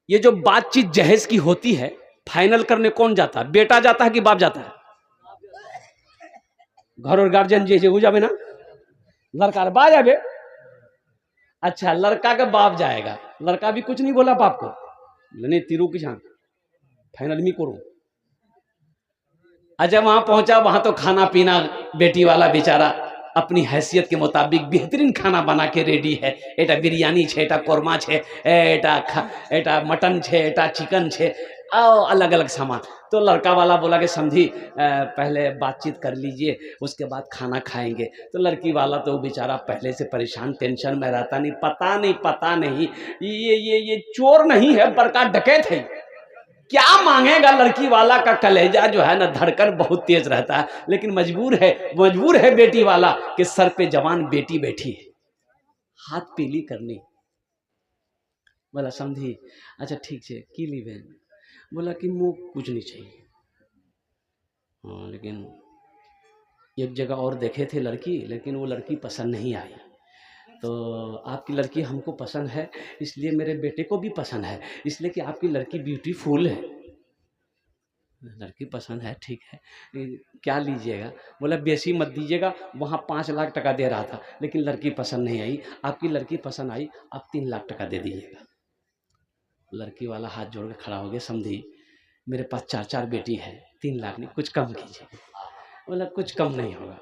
ये जो बातचीत जहेज की होती है, फाइनल करने कौन जाता है? बेटा जाता है कि बाप जाता है? घर और गार्जियन जे हो जावे ना, लड़का बा जावे। अच्छा, लड़का का बाप जाएगा, लड़का भी कुछ नहीं बोला बाप को, नहीं तीरू की छान फाइनल मी करूं। अच्छा, वहां पहुंचा, वहां तो खाना पीना बेटी वाला बेचारा अपनी हैसियत के मुताबिक बेहतरीन खाना बना के रेडी है। एटा बिरयानी छे, एटा कोरमा छे, एटा मटन छे, एटा चिकन छे, अलग अलग सामान। तो लड़का वाला बोला कि समझी पहले बातचीत कर लीजिए, उसके बाद खाना खाएंगे। तो लड़की वाला तो बेचारा पहले से परेशान, टेंशन में रहता, नहीं पता नहीं ये चोर नहीं है, बड़का डकैत है। क्या मांगेगा? लड़की वाला का कलेजा जो है ना, धड़कन बहुत तेज रहता है, लेकिन मजबूर है बेटी वाला कि सर पे जवान बेटी बैठी है, हाथ पीली करनी। बोला समझी, अच्छा ठीक है की लीबे? बोला कि मुँह कुछ नहीं चाहिए। हाँ, लेकिन एक जगह और देखे थे लड़की, लेकिन वो लड़की पसंद नहीं आई। तो आपकी लड़की हमको पसंद है, इसलिए मेरे बेटे को भी पसंद है, इसलिए कि आपकी लड़की ब्यूटीफुल है। लड़की पसंद है, ठीक है, क्या लीजिएगा? बोला बेसी मत दीजिएगा, वहाँ 5 लाख टका दे रहा था, लेकिन लड़की पसंद नहीं आई। आपकी लड़की पसंद आई, आप 3 लाख टका दे दीजिएगा। लड़की वाला हाथ जोड़ के खड़ा हो गया, समझी मेरे पास 4 बेटी है, 3 लाख नहीं, कुछ कम कीजिए। बोला कुछ कम नहीं होगा।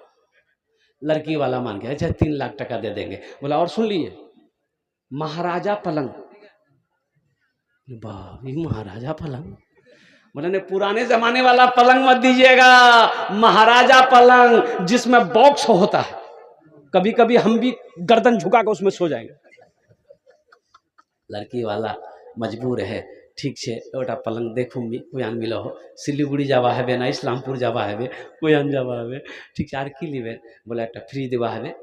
लड़की वाला मान गया, अच्छा 3 लाख टका दे देंगे। बोला और सुन लिए, महाराजा पलंग। वाह, महाराजा पलंग? बोले नहीं, पुराने जमाने वाला पलंग मत दीजिएगा, महाराजा पलंग जिसमें बॉक्स होता है, कभी कभी हम भी गर्दन झुका कर उसमें सो जाएंगे। लड़की वाला मजबूर है, ठीक है ओटा पलंग देखूँ भी कोई आन मिलो हो, सिलीगुड़ी जावा है ना, इस्लामपुर जावा है, कोई आन जावा है, ठीक है आर की लीबे? बोला एक फ्री देवा है,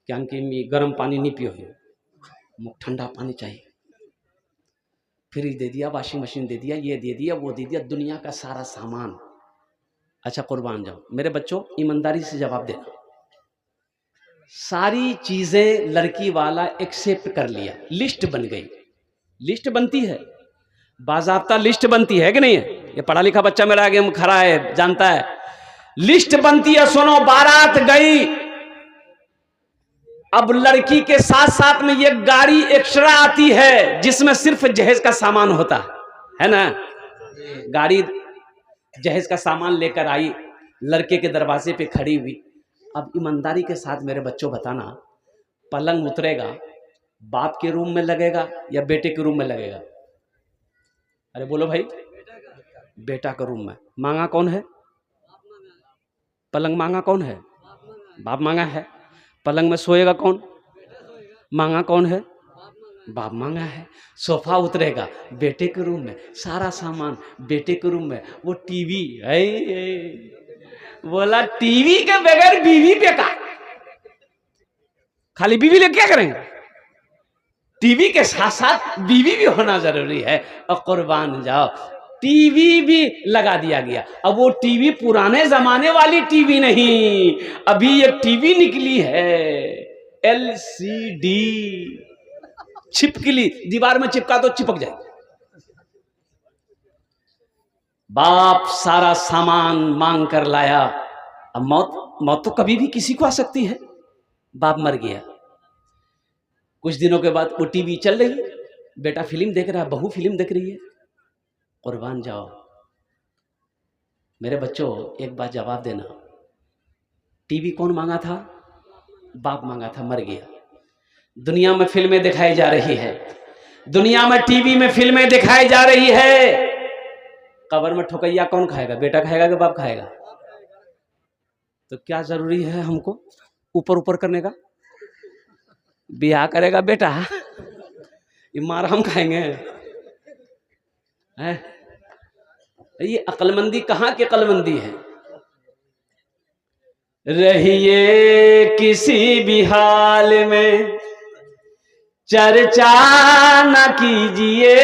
क्या कि गर्म पानी नहीं पियो, मुख ठंडा पानी चाहिए। फ्रिज दे दिया, वॉशिंग मशीन दे दिया, ये दे दिया, वो दे दिया, दुनिया का सारा सामान। अच्छा कुर्बान जाओ मेरे बच्चों, ईमानदारी से जवाब देना। सारी चीजें लड़की वाला एक्सेप्ट कर लिया, लिस्ट बन गई। लिस्ट बनती है, बाज़ाब्ता लिस्ट बनती है कि नहीं है? ये पढ़ा लिखा बच्चा मेरा आगे खड़ा है, जानता है। लिस्ट बनती है, सुनो, बारात गई, अब लड़की के साथ साथ में ये गाड़ी एक्स्ट्रा आती है जिसमें सिर्फ जहेज का सामान होता है ना। गाड़ी जहेज का सामान लेकर आई, लड़के के दरवाजे पे खड़ी हुई। अब ईमानदारी के साथ मेरे बच्चों बताना, पलंग उतरेगा बाप के रूम में लगेगा या बेटे के रूम में लगेगा? अरे बोलो भाई, बेटा के रूम में। मांगा कौन है? पलंग मांगा कौन है? बाप मांगा है। पलंग में सोएगा कौन? मांगा कौन है? बाप मांगा है। सोफा उतरेगा बेटे के रूम में, सारा सामान बेटे के रूम में। वो टीवी है, बोला टीवी के बगैर बीवी बेकार, खाली बीवी ले क्या करेंगे? टीवी के साथ साथ बीवी भी होना जरूरी है। और कुर्बान जाओ, टीवी भी लगा दिया गया। अब वो टीवी पुराने जमाने वाली टीवी नहीं, अभी एक टीवी निकली है LCD, छिपकली, दीवार में चिपका तो चिपक जाएगी। बाप सारा सामान मांग कर लाया। अब मौत तो कभी भी किसी को आ सकती है। बाप मर गया, कुछ दिनों के बाद वो टीवी चल रही है, बेटा फिल्म देख रहा है, बहू फिल्म देख रही है। कुर्बान जाओ मेरे बच्चों, एक बात जवाब देना, टीवी कौन मांगा था? बाप मांगा था, मर गया। दुनिया में फिल्में दिखाई जा रही है, दुनिया में टीवी में फिल्में दिखाई जा रही है। कब्र में ठोकैया कौन खाएगा? बेटा खाएगा कि बाप खाएगा? तो क्या जरूरी है हमको ऊपर ऊपर करने का? ब्याह करेगा बेटा, ये मार हम खाएंगे है? ये अक्लमंदी कहाँ की अक्लमंदी है? रहिए किसी भी हाल में चर्चा न कीजिए,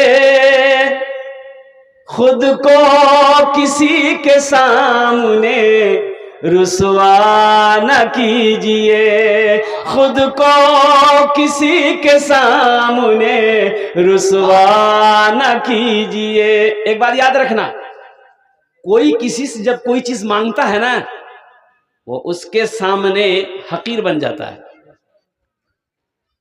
खुद को किसी के सामने रुसवा न कीजिए, खुद को किसी के सामने रुसवा न कीजिए। एक बात याद रखना, कोई किसी से जब कोई चीज मांगता है ना, वो उसके सामने हकीर बन जाता है।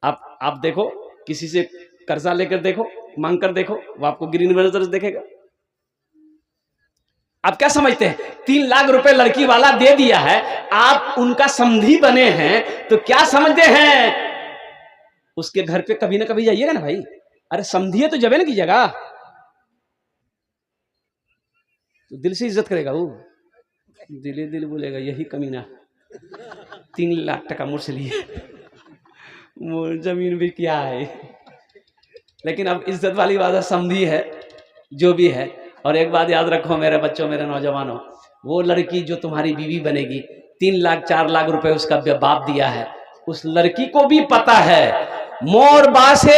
आप देखो, किसी से कर्जा लेकर देखो, मांग कर देखो, वो आपको गिरी नजर से देखेगा। आप क्या समझते हैं, 3 लाख रुपए लड़की वाला दे दिया है, आप उनका समधी बने हैं, तो क्या समझते हैं, उसके घर पे कभी ना कभी जाइएगा ना भाई। अरे समधी है तो जबे ना कीजिएगा, तो दिल से इज्जत करेगा वो, दिले दिल बोलेगा यही कमीना 3 लाख टका मुझसे लिए, जमीन भी क्या है। लेकिन अब इज्जत वाली बात है, समधी है जो भी है। और एक बात याद रखो मेरे बच्चों, मेरे नौजवानों, वो लड़की जो तुम्हारी बीवी बनेगी, 3 लाख 4 लाख रुपए उसका बाप दिया है, उस लड़की को भी पता है मोर बा से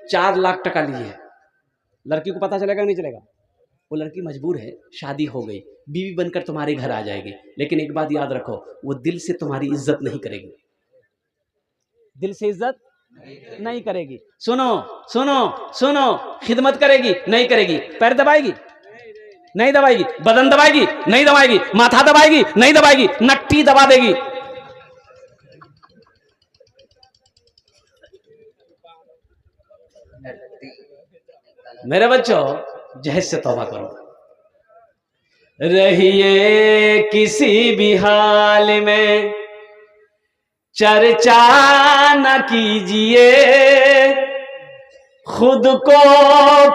4 लाख टका लिए है। लड़की को पता चलेगा नहीं चलेगा? वो लड़की मजबूर है, शादी हो गई, बीवी बनकर तुम्हारे घर आ जाएगी, लेकिन एक बात याद रखो, वो दिल से तुम्हारी इज्जत नहीं करेगी, दिल से इज्जत नहीं करेगी। सुनो सुनो सुनो, खिदमत करेगी नहीं करेगी, पैर दबाएगी नहीं दबाएगी, बदन दबाएगी नहीं दबाएगी, माथा दबाएगी नहीं दबाएगी, नट्टी दबा देगी। मेरे बच्चों, जहज से तौबा करो। रहिए किसी भी हाल में चर्चा न कीजिए, खुद को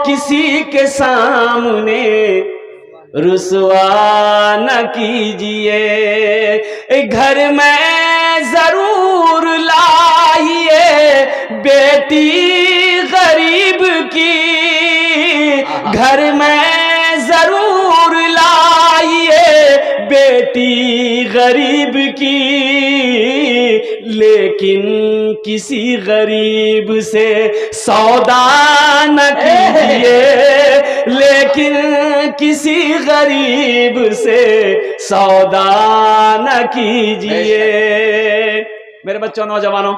किसी के सामने रुसवा न कीजिए। घर में जरूर लाइए बेटी गरीब की, घर में जरूर लाइए बेटी गरीब की, लेकिन किसी गरीब से सौदा न कीजिए, लेकिन किसी गरीब से सौदा न कीजिए। मेरे बच्चों, नौजवानों,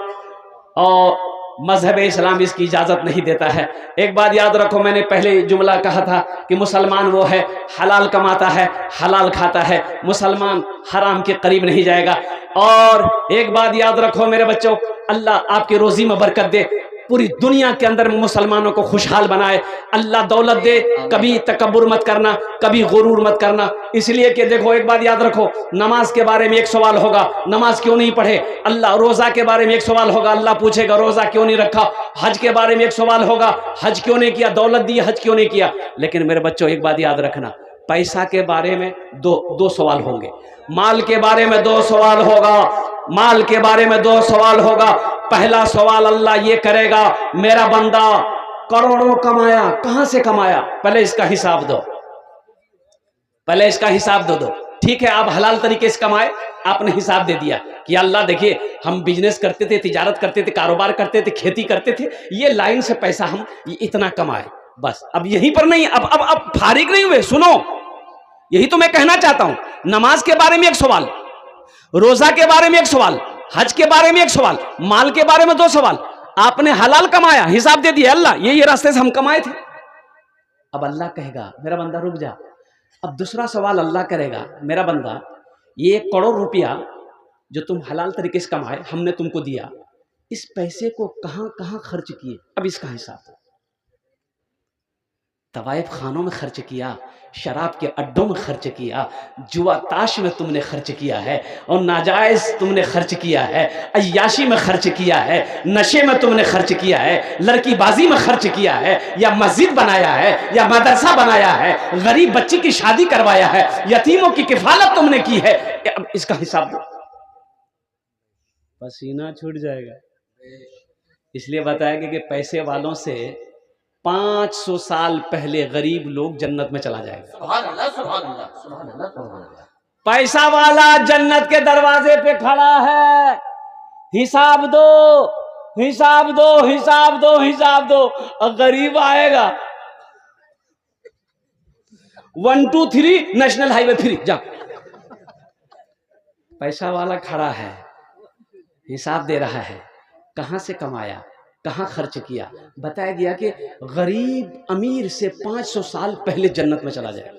और मजहब इस्लाम इसकी इजाजत नहीं देता है। एक बात याद रखो, मैंने पहले जुमला कहा था कि मुसलमान वो है हलाल कमाता है, हलाल खाता है, मुसलमान हराम के करीब नहीं जाएगा। और एक बात याद रखो मेरे बच्चों, अल्लाह आपकी रोजी में बरकत दे, पूरी दुनिया के अंदर मुसलमानों को खुशहाल बनाए, अल्लाह दौलत दे। कभी तकब्बुर मत करना, कभी गुरूर मत करना, इसलिए कि देखो एक बात याद रखो, नमाज के बारे में एक सवाल होगा, नमाज क्यों नहीं पढ़े, अल्लाह रोजा के बारे में एक सवाल होगा, अल्लाह पूछेगा रोजा क्यों नहीं रखा, हज के बारे में एक सवाल होगा, हज क्यों नहीं किया, दौलत दी हज क्यों नहीं किया। लेकिन मेरे बच्चों एक बात याद रखना, पैसा के बारे में दो सवाल होंगे, माल के बारे में 2 सवाल होगा, माल के बारे में 2 सवाल होगा। पहला सवाल अल्लाह ये करेगा, मेरा बंदा करोड़ों कमाया, कहां से कमाया, पहले इसका हिसाब दो, पहले इसका हिसाब दो। ठीक है, आप हलाल तरीके से कमाए, आपने हिसाब दे दिया कि अल्लाह देखिए हम बिजनेस करते थे, तिजारत करते थे, कारोबार करते थे, खेती करते थे, ये लाइन से पैसा हम इतना कमाए, बस। अब यहीं पर नहीं, अब फारिग नहीं हुए, सुनो, यही तो मैं कहना चाहता हूं। नमाज के बारे में 1 सवाल, रोजा के बारे में 1 सवाल, हज के बारे में 1 सवाल, माल के बारे में 2 सवाल। आपने हलाल कमाया, हिसाब दे दिया, अल्लाह ये रास्ते से हम कमाए थे। अब अल्लाह कहेगा मेरा बंदा रुक जा। अब दूसरा सवाल अल्लाह करेगा, मेरा बंदा ये 1 करोड़ रुपया जो तुम हलाल तरीके से कमाए, हमने तुमको दिया, इस पैसे को कहां कहां खर्च किए, अब इसका हिसाब दो। तवाइफ खानों में खर्च किया, शराब के अड्डों में खर्च किया, जुआ ताश में तुमने खर्च किया है, और नाजायज तुमने खर्च किया है, अय्याशी में खर्च किया है, नशे में तुमने खर्च किया है, लड़कीबाजी में खर्च किया है, या मस्जिद बनाया है, या मदरसा बनाया है, गरीब बच्ची की शादी करवाया है, यतीमों की किफालत तुमने की है, अब इसका हिसाब दो। पसीना छूट जाएगा। इसलिए बताया कि पैसे वालों से 500 साल पहले गरीब लोग जन्नत में चला जाएगा। सुभान अल्लाह, सुभान अल्लाह, सुभान अल्लाह, सुभान अल्लाह। पैसा वाला जन्नत के दरवाजे पे खड़ा है, हिसाब दो, हिसाब दो, हिसाब दो, हिसाब दो। और गरीब आएगा 1 2 3 नेशनल हाईवे फ्री, जा पैसा वाला खड़ा है, हिसाब दे रहा है, कहाँ से कमाया, कहाँ खर्च किया। बताया गया कि गरीब अमीर से 500 साल पहले जन्नत में चला जाए।